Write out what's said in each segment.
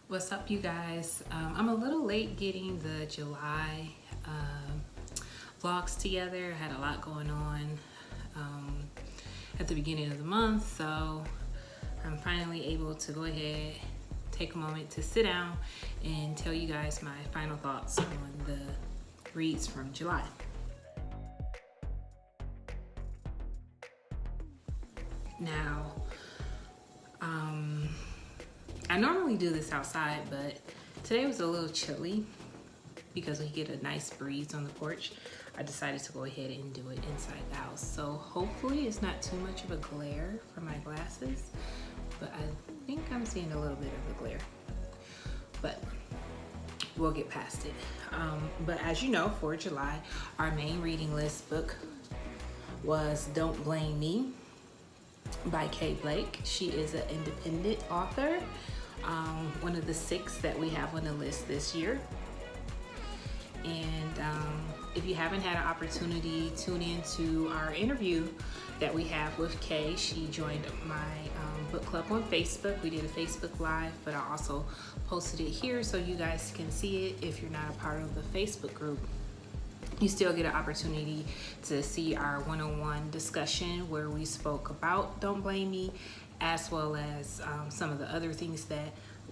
What's up, you guys? I'm a little late getting the July vlogs together. I had a lot going on at the beginning of the month, so I'm finally able to go ahead, take a moment to sit down and tell you guys my final thoughts on the reads from July. Now, I normally do this outside, but today was a little chilly because we get a nice breeze on the porch. I decided to go ahead and do it inside the house. So hopefully it's not too much of a glare from my glasses, but I think I'm seeing a little bit of a glare, but we'll get past it. But as you know, for July, our main reading list book was Don't Blame Me by Kay Blake. She is an independent author, one of the 6 that we have on the list this year. And if you haven't had an opportunity, tune in to our interview that we have with Kay. She joined my book club on Facebook. We did a Facebook Live, but I also posted it here so you guys can see it. If you're not a part of the Facebook group, you still get an opportunity to see our one-on-one discussion where we spoke about Don't Blame Me, as well as some of the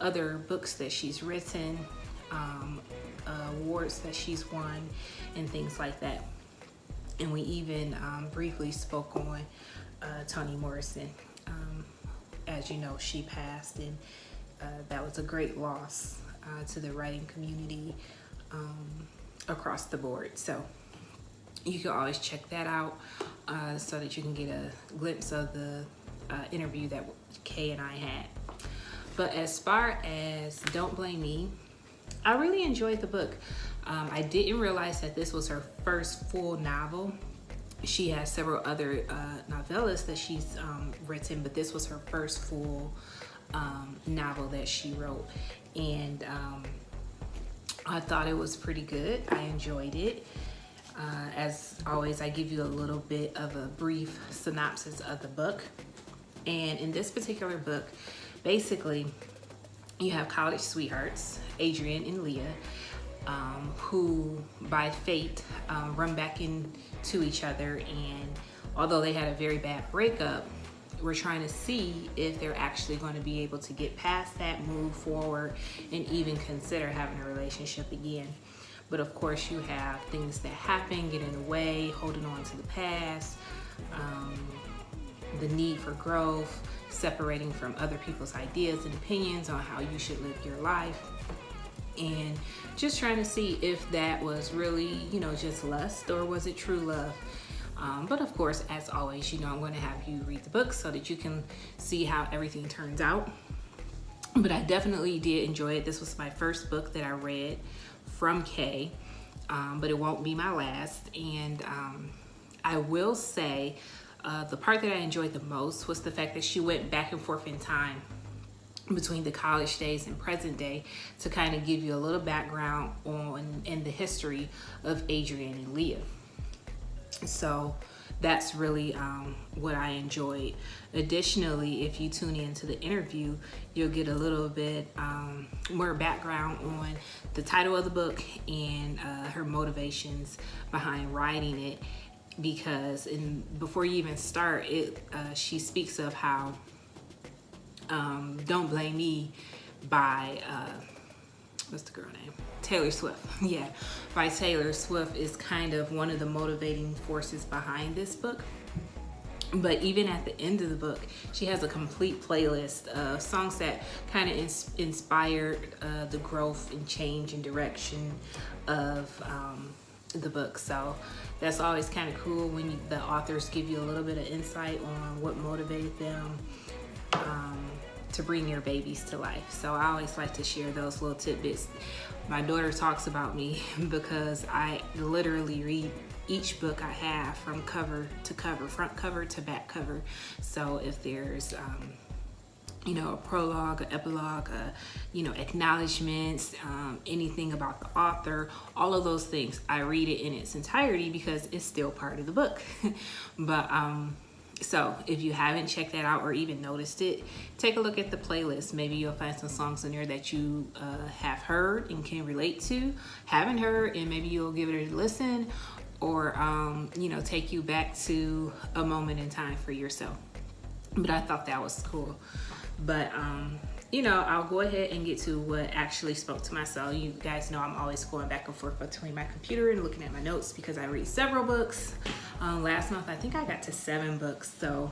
other books that she's written, awards that she's won, and things like that. And we even briefly spoke on Toni Morrison. As you know, she passed, and that was a great loss to the writing community across the board. So you can always check that out so that you can get a glimpse of the interview that Kay and I had. But as far as Don't Blame Me, I really enjoyed the book. I didn't realize that this was her first full novel. She has several other novellas that she's written, but this was her first full novel that she wrote. And I thought it was pretty good. I enjoyed it. As always, I give you a little bit of a brief synopsis of the book. And in this particular book, basically, you have college sweethearts, Adrian and Leah, who by fate run back into each other. And although they had a very bad breakup, we're trying to see if they're actually going to be able to get past that, move forward, and even consider having a relationship again. But of course, you have things that happen, get in the way, holding on to the past, the need for growth, separating from other people's ideas and opinions on how you should live your life, and just trying to see if that was really, just lust, or was it true love. But of course, as always, I'm going to have you read the book so that you can see how everything turns out. But I definitely did enjoy it. This was my first book that I read from Kay, but it won't be my last. And I will say the part that I enjoyed the most was the fact that she went back and forth in time between the college days and present day to kind of give you a little background on and the history of Adrian and Leah. So that's really what I enjoyed. Additionally, if you tune into the interview, you'll get a little bit more background on the title of the book and her motivations behind writing it. Because before you even start it, she speaks of how Don't Blame Me by what's the girl name? Taylor Swift. Yeah, by Taylor Swift is kind of one of the motivating forces behind this book. But even at the end of the book, she has a complete playlist of songs that kind of inspired the growth and change and direction of the book. So that's always kind of cool when the authors give you a little bit of insight on what motivated them to bring your babies to life. So I always like to share those little tidbits. My daughter talks about me because I literally read each book I have from cover to cover, front cover to back cover. So if there's a prologue, an epilogue, acknowledgments, anything about the author, all of those things, I read it in its entirety because it's still part of the book. But So if you haven't checked that out or even noticed it, take a look at the playlist. Maybe you'll find some songs in there that you have heard and can relate to, haven't heard, and maybe you'll give it a listen, or take you back to a moment in time for yourself. But I thought that was cool. But I'll go ahead and get to what actually spoke to my soul. You guys know I'm always going back and forth between my computer and looking at my notes because I read several books. Last month, I think I got to 7 books. So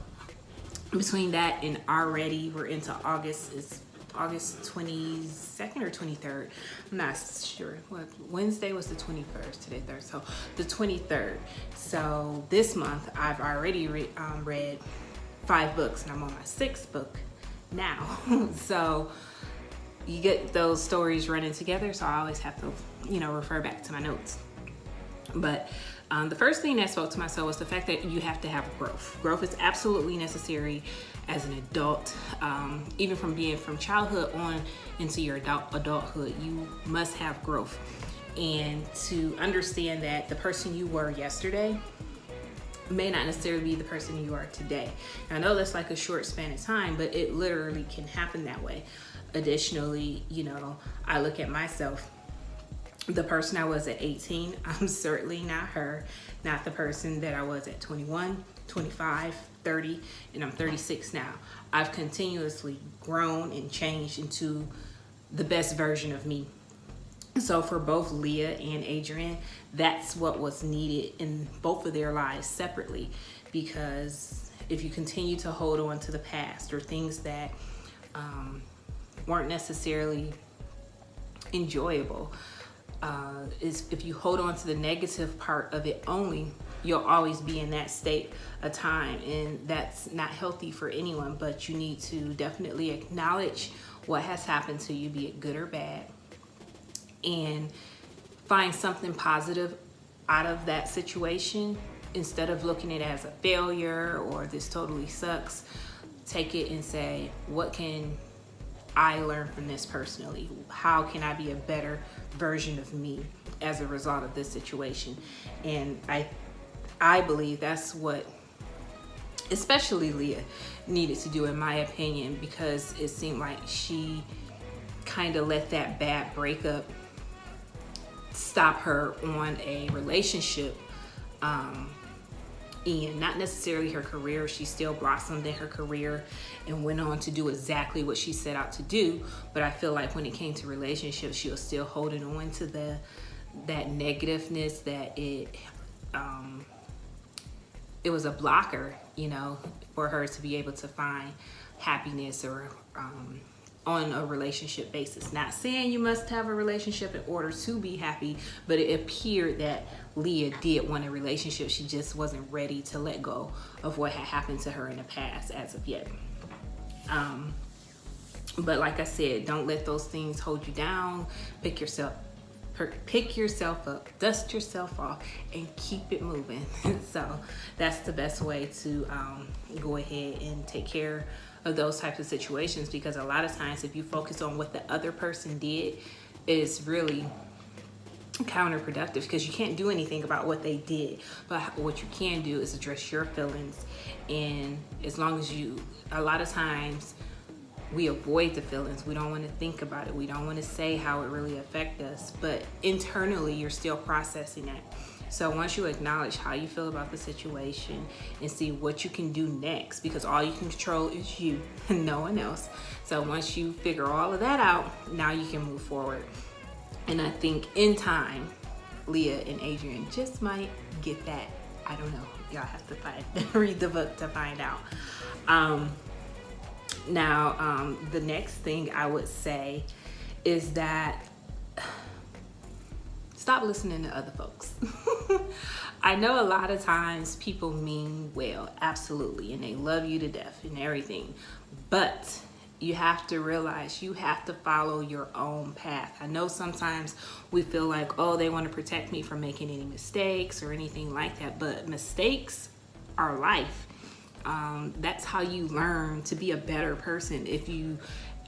between that and already we're into August. It's August 22nd or 23rd. I'm not sure. Wednesday was the 21st, today 3rd. So the 23rd. So this month I've already read 5 books and I'm on my 6th book now. So you get those stories running together, so I always have to refer back to my notes. But the first thing that spoke to my soul was the fact that you have to have growth is absolutely necessary as an adult. Even from childhood on into your adulthood, you must have growth, and to understand that the person you were yesterday may not necessarily be the person you are today. I know that's like a short span of time, but it literally can happen that way. Additionally, I look at myself, the person I was at 18, I'm certainly not her, not the person that I was at 21, 25, 30, and I'm 36 now. I've continuously grown and changed into the best version of me. So for both Leah and Adrian, that's what was needed in both of their lives separately. Because if you continue to hold on to the past or things that weren't necessarily enjoyable, if you hold on to the negative part of it only, you'll always be in that state of time, and that's not healthy for anyone. But you need to definitely acknowledge what has happened to you, be it good or bad, and find something positive out of that situation. Instead of looking at it as a failure or this totally sucks, take it and say, what can I learn from this personally? How can I be a better version of me as a result of this situation? And I believe that's what especially Leah needed to do, in my opinion, because it seemed like she kind of let that bad breakup stop her on a relationship, and not necessarily her career. She still blossomed in her career and went on to do exactly what she set out to do. But I feel like when it came to relationships, she was still holding on to that negativeness, that it was a blocker, for her to be able to find happiness or on a relationship basis. Not saying you must have a relationship in order to be happy, but it appeared that Leah did want a relationship. She just wasn't ready to let go of what had happened to her in the past as of yet. But like I said, don't let those things hold you down. Pick yourself up, dust yourself off, and keep it moving. So that's the best way to go ahead and take care of those types of situations, because a lot of times if you focus on what the other person did, it's really counterproductive, because you can't do anything about what they did. But what you can do is address your feelings, and as long as a lot of times we avoid the feelings. We don't want to think about it. We don't want to say how it really affects us, but internally you're still processing that. So once you acknowledge how you feel about the situation and see what you can do next, because all you can control is you and no one else. So once you figure all of that out, now you can move forward. And I think in time, Leah and Adrian just might get that. I don't know. Y'all have to read the book to find out. Now, the next thing I would say is that stop listening to other folks. I know a lot of times people mean well, absolutely, and they love you to death and everything, but you have to realize you have to follow your own path. I know sometimes we feel like, oh, they want to protect me from making any mistakes or anything like that, but mistakes are life. That's how you learn to be a better person. If you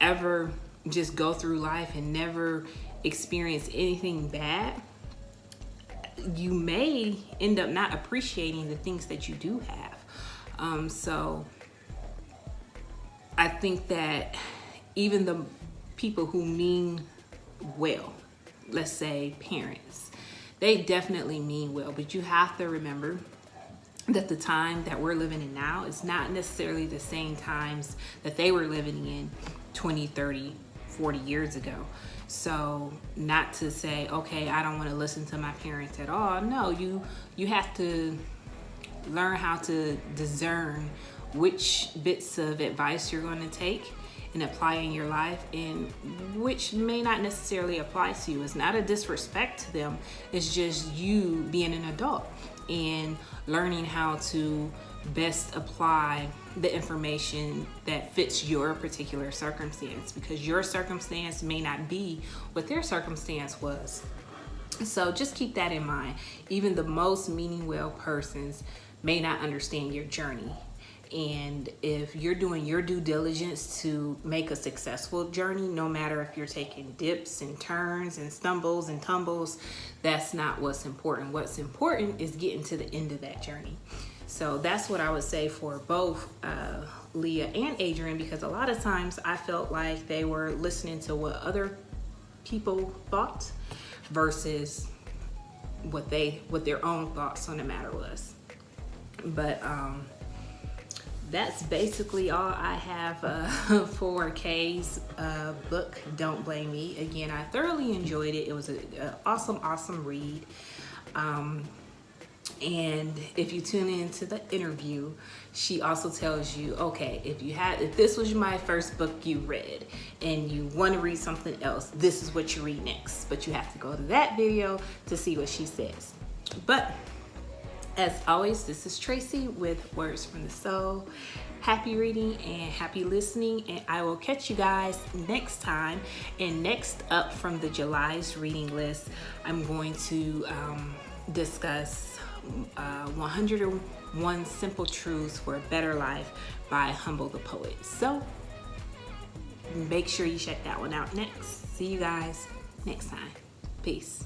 ever just go through life and never experience anything bad, you may end up not appreciating the things that you do have. So I think that even the people who mean well, let's say parents, they definitely mean well, but you have to remember that the time that we're living in now is not necessarily the same times that they were living in 20, 30, 40 years ago. So not to say, okay, I don't want to listen to my parents at all. No, you have to learn how to discern which bits of advice you're going to take and apply in your life, and which may not necessarily apply to you. It's not a disrespect to them. It's just you being an adult and learning how to best apply the information that fits your particular circumstance, because your circumstance may not be what their circumstance was. So just keep that in mind. Even the most meaning well persons may not understand your journey. And if you're doing your due diligence to make a successful journey, no matter if you're taking dips and turns and stumbles and tumbles, that's not what's important. What's important is getting to the end of that journey. So that's what I would say for both Leah and Adrian, because a lot of times I felt like they were listening to what other people thought versus what their own thoughts on the matter was. But that's basically all I have for Kay's book, Don't Blame Me. Again, I thoroughly enjoyed it. It was an awesome read. And if you tune into the interview, she also tells you, okay, if this was my first book you read and you want to read something else, this is what you read next. But you have to go to that video to see what she says. But as always, this is Tracy with Words from the Soul. Happy reading and happy listening, and I will catch you guys next time. And next up from the July's reading list, I'm going to discuss 101 Simple Truths for a Better Life by Humble the Poet. So make sure you check that one out next. See you guys next time. Peace.